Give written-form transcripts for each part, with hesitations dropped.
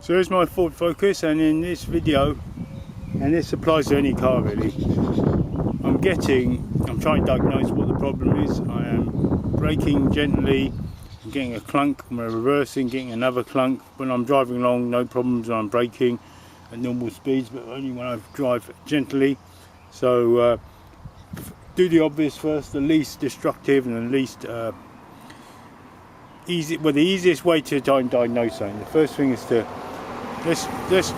So here's my Ford Focus, and in this video, and this applies to any car really, I'm trying to diagnose what the problem is. I am braking gently, I'm getting a clunk, I'm reversing, getting another clunk. When I'm driving along, no problems when I'm braking at normal speeds, but only when I drive gently. So do the obvious first, the least destructive and the least the easiest way to diagnose something. The first thing is to let's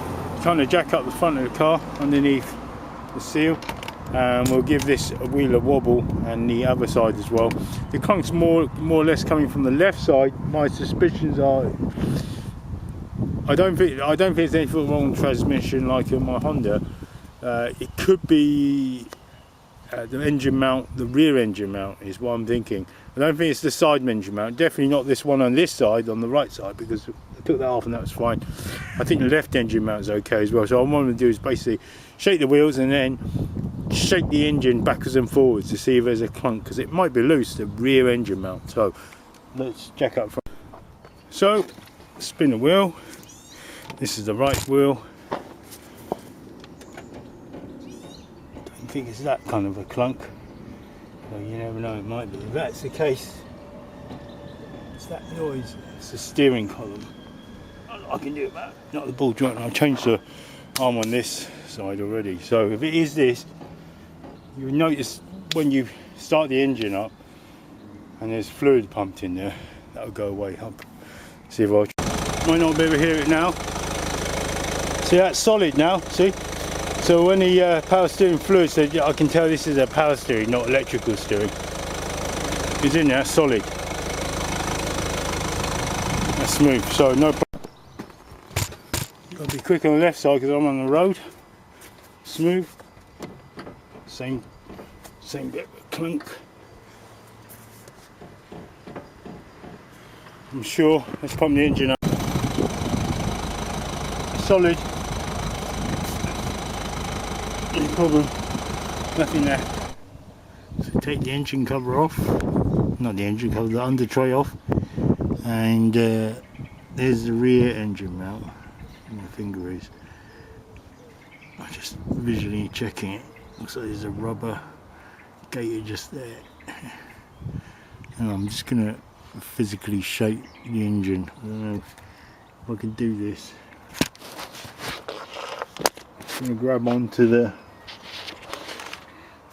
kind of jack up the front of the car underneath the seal, and we'll give this a wheel a wobble, and the other side as well. The clunk's more or less coming from the left side. My suspicions are I don't think there's anything wrong with transmission like in my Honda. It could be the engine mount, the rear engine mount is what I'm thinking. I don't think it's the side engine mount, definitely not this one on this side, on the right side, because I took that off and that was fine. I think the left engine mount is okay as well. So what I'm going to do is basically shake the wheels and then shake the engine backwards and forwards to see if there's a clunk, because it might be loose, the rear engine mount. So let's check up front. So spin the wheel, this is the right wheel. Don't think it's that kind of a clunk. So you never know, it might be. If that's the case, it's that noise. It's the steering column. I can do it back, not the ball joint. I've changed the arm on this side already. So if it is this, you'll notice when you start the engine up and there's fluid pumped in there, that'll go away. I'll see if I might not be able to hear it now. See, that's solid now, see? So when the power steering fluid said, I can tell this is a power steering, not electrical steering. It's in there, solid. That's smooth, so no problem. Got to be quick on the left side because I'm on the road. Smooth. Same bit of clunk. I'm sure. Let's pump the engine up. Solid. No problem, nothing there. So take the engine cover off, not the engine cover, the under tray off, and there's the rear engine mount. My finger is. I'm just visually checking it. Looks like there's a rubber gator just there, and I'm just gonna physically shake the engine. I don't know if I can do this. I'm going to grab onto the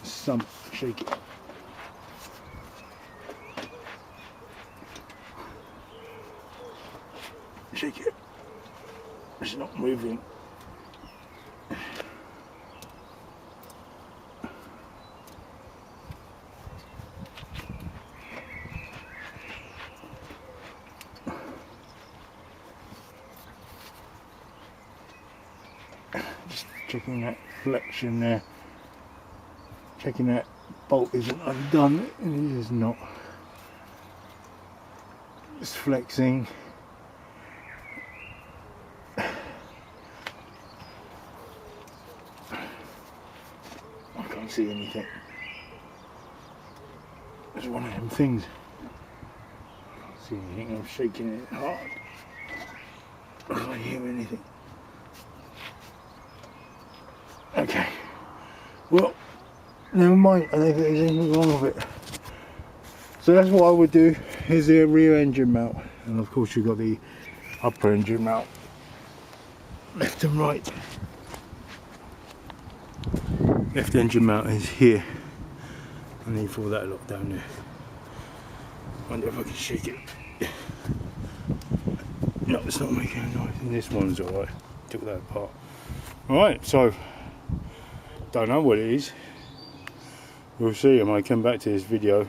sump, shake it. Shake it. It's not moving. Checking that flexion there, checking that bolt isn't undone. It is not. It's flexing. I can't see anything. It's one of them things. I can't see anything. I'm shaking it hard. I can't hear anything. Okay, well, never mind. I don't think there's anything wrong with it. So that's what I would do. Here's the rear engine mount, and of course you've got the upper engine mount, left and right. Left engine mount is here. I need all that lot down there. Wonder if I can shake it. No, it's not making a noise. And this one's alright. Took that apart. Alright, so don't know what it is. We'll see. I might come back to this video.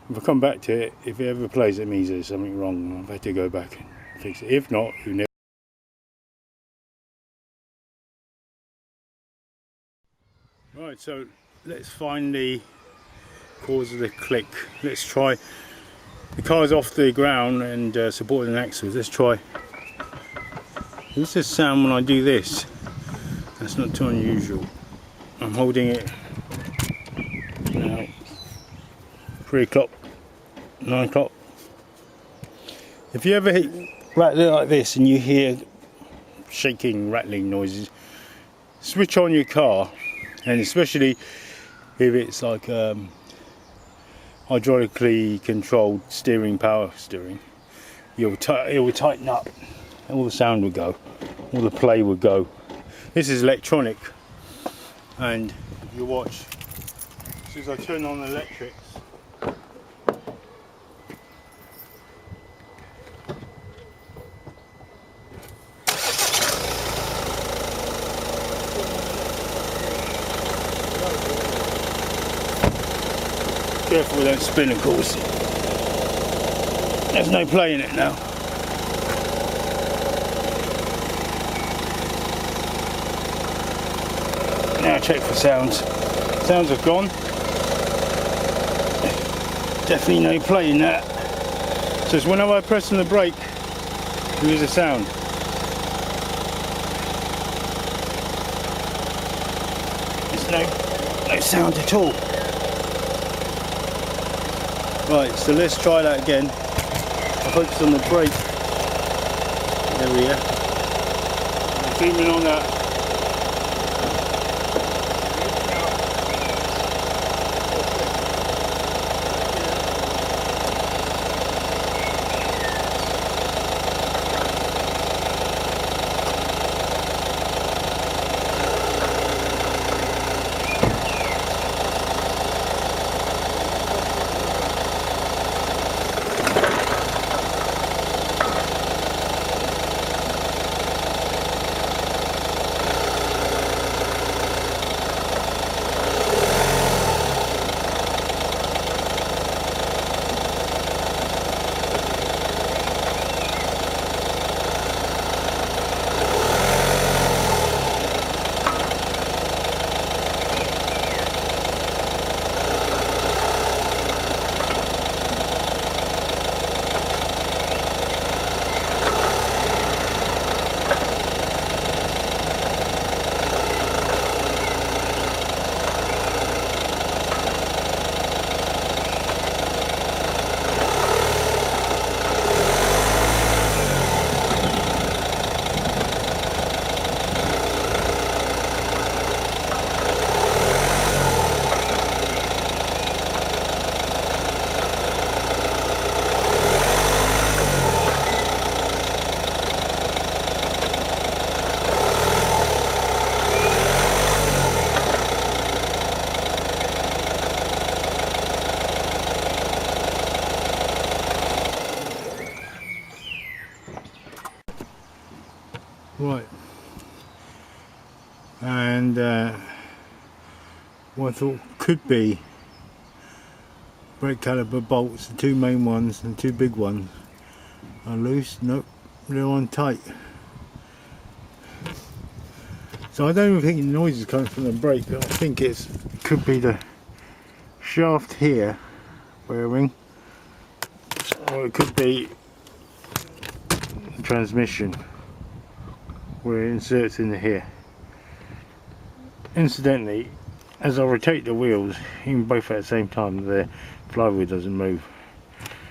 If I come back to it, if it ever plays, it means there's something wrong. I've had to go back and fix it. If not, who knows? Right, so let's find the cause of the click. Let's try. The car's off the ground and supporting the axles. Let's try. What's the sound when I do this? That's not too unusual. I'm holding it now, 3 o'clock, 9 o'clock. If you ever hit like this and you hear shaking, rattling noises, switch on your car, and especially if it's like hydraulically controlled steering, power steering, it will tighten up, all the sound would go, all the play would go. This is electronic, and if you watch, as soon as I turn on the electrics, careful we don't spin, of course. There's no play in it now. Now check for sounds. Sounds have gone. Definitely no play in that. Just whenever I press on the brake, there is a sound. There's no sound at all. Right, so let's try that again. I focus on the brake. There we are. I'm zooming on that. Right, and what I thought could be brake caliper bolts, the two main ones and two big ones, are loose. Nope, they're on tight. So I don't even think the noise is coming from the brake. I think it could be the shaft here wearing, or it could be the transmission where it inserts into here. Incidentally, as I rotate the wheels, even both at the same time, the flywheel doesn't move.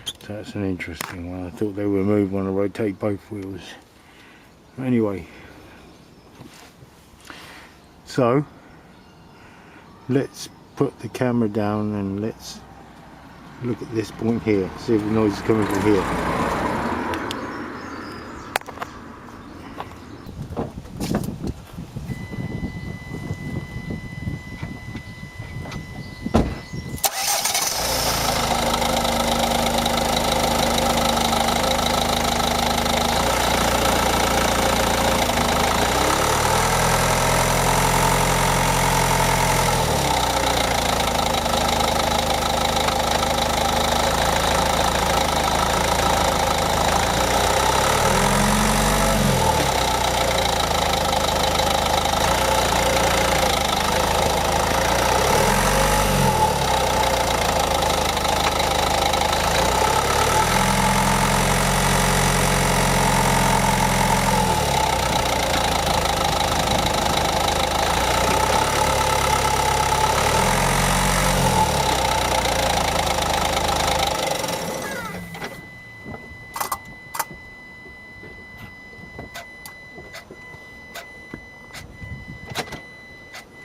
So that's an interesting one. I thought they would move when I rotate both wheels. Anyway, so let's put the camera down and let's look at this point here, see if the noise is coming from here.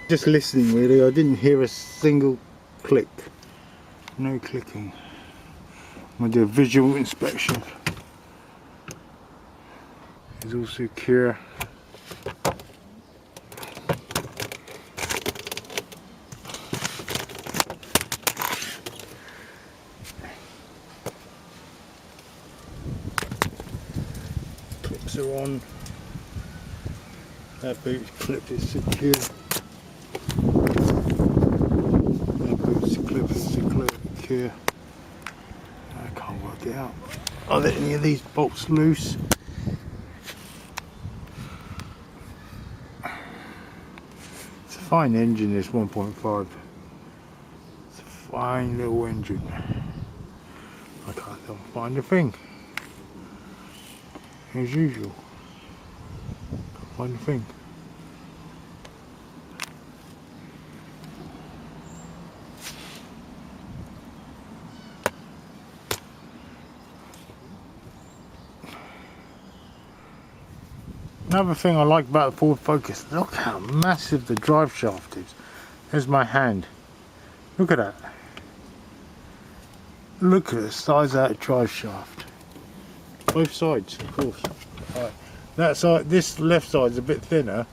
Just listening really, I didn't hear a single click. No clicking. I'm going to do a visual inspection. It's all secure. Clips are on. That boot clip is secure. That boot clip is secure. I can't work it out. Are there any of these bolts loose? It's a fine engine, this 1.5. It's a fine little engine. I can't find a thing. As usual. Can't find a thing. Another thing I like about the Ford Focus, look how massive the drive shaft is. There's my hand. Look at that. Look at the size of that drive shaft. Both sides, of course. Right. That side, this left side is a bit thinner,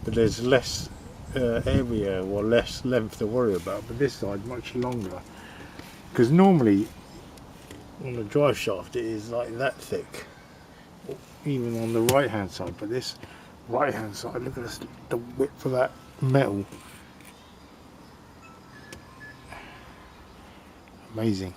but there's less area or less length to worry about. But this side much longer, because normally on the drive shaft it is like that thick. Even on the right hand side, but this right hand side, look at this, the width of that metal. Amazing.